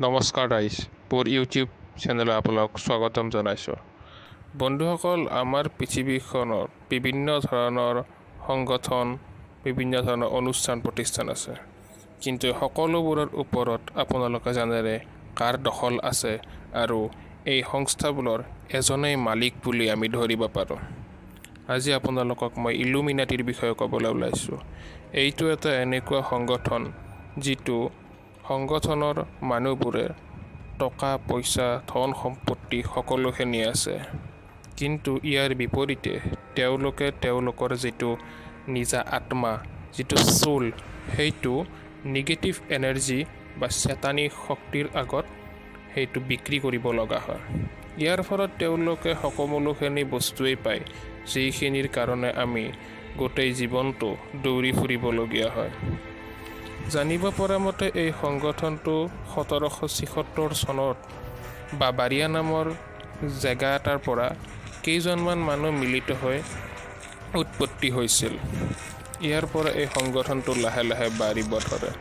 নমস্কাৰ ৰাইজ, মোৰ ইউটিউব চেনেলত আপোনালোক স্বাগতম জনাইছোঁ। বন্ধুসকল, আমাৰ পৃথিৱীখনত বিভিন্ন ধৰণৰ সংগঠন, বিভিন্ন ধৰণৰ অনুষ্ঠান প্ৰতিষ্ঠান আছে, কিন্তু সকলোবোৰৰ ওপৰত আপোনালোকে জানেৰে কাৰ দখল আছে আৰু এই সংস্থাবোৰৰ এজনেই মালিক বুলি আমি ধৰিব পাৰোঁ। আজি আপোনালোকক মই ইলুমিনাটিৰ বিষয়ে ক'বলৈ ওলাইছোঁ। এইটো এটা এনেকুৱা সংগঠন যিটো সংগঠনৰ মানুহবোৰে টকা পইচা ধন সম্পত্তি সকলোখিনি আছে, কিন্তু ইয়াৰ বিপৰীতে তেওঁলোকে তেওঁলোকৰ যিটো নিজা আত্মা, যিটো চোল, সেইটো নিগেটিভ এনাৰ্জি বা চেতানিক শক্তিৰ আগত সেইটো বিক্ৰী কৰিব লগা হয়। ইয়াৰ ফলত তেওঁলোকে সকলোখিনি বস্তুৱেই পায়, যিখিনিৰ কাৰণে আমি গোটেই জীৱনটো দৌৰি ফুৰিবলগীয়া হয়। জানিব পৰা মতে এই সংগঠনটো 1776 চনত বাবাৰিয়া নামৰ জেগা এটাৰ পৰা কেইজনমান মানুহ মিলিত হৈ উৎপত্তি হৈছিল। ইয়াৰ পৰা এই সংগঠনটো লাহে লাহে বাঢ়িব ধৰে।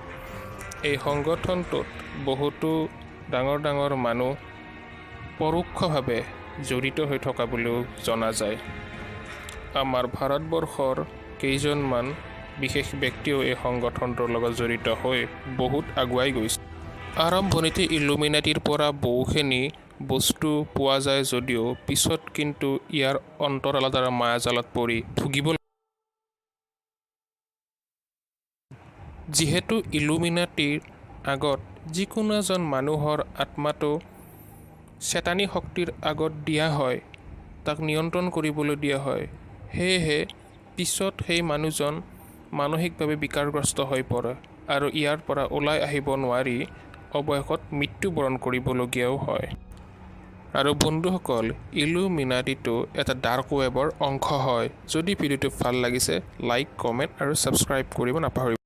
এই সংগঠনটোত বহুতো ডাঙৰ ডাঙৰ মানুহ পৰোক্ষভাৱে জড়িত হৈ থকা বুলিও জনা যায়। আমাৰ ভাৰতবৰ্ষৰ কেইজনমান বিশেষ ব্যক্তিও এই সংগঠনটোৰ লগত জড়িত হৈ বহুত আগুৱাই গৈছে। আৰম্ভণিতে ইলুমিনাটিৰ পৰা বহুখিনি বস্তু পোৱা যায় যদিও পিছত কিন্তু ইয়াৰ অন্তৰালত আৰু মায়াজালত পৰি ভুগিব। যিহেতু ইলুমিনাটিৰ আগত যিকোনো এজন মানুহৰ আত্মাটো চেতানি শক্তিৰ আগত দিয়া হয়, তাক নিয়ন্ত্ৰণ কৰিবলৈ দিয়া হয়, সেয়েহে পিছত সেই মানুহজন মানসিকভাৱে বিকাৰগ্ৰস্ত হৈ পৰে আৰু ইয়াৰ পৰা ওলাই আহিব নোৱাৰি অৱশেষত মৃত্যুবৰণ কৰিবলগীয়াও হয়। আৰু বন্ধুসকল, ইলুমিনাটিটো এটা ডাৰ্ক ৱেবৰ অংশ হয়। যদি ভিডিঅ'টো ভাল লাগিছে, লাইক, কমেণ্ট আৰু ছাবস্ক্ৰাইব কৰিব নাপাহৰিব।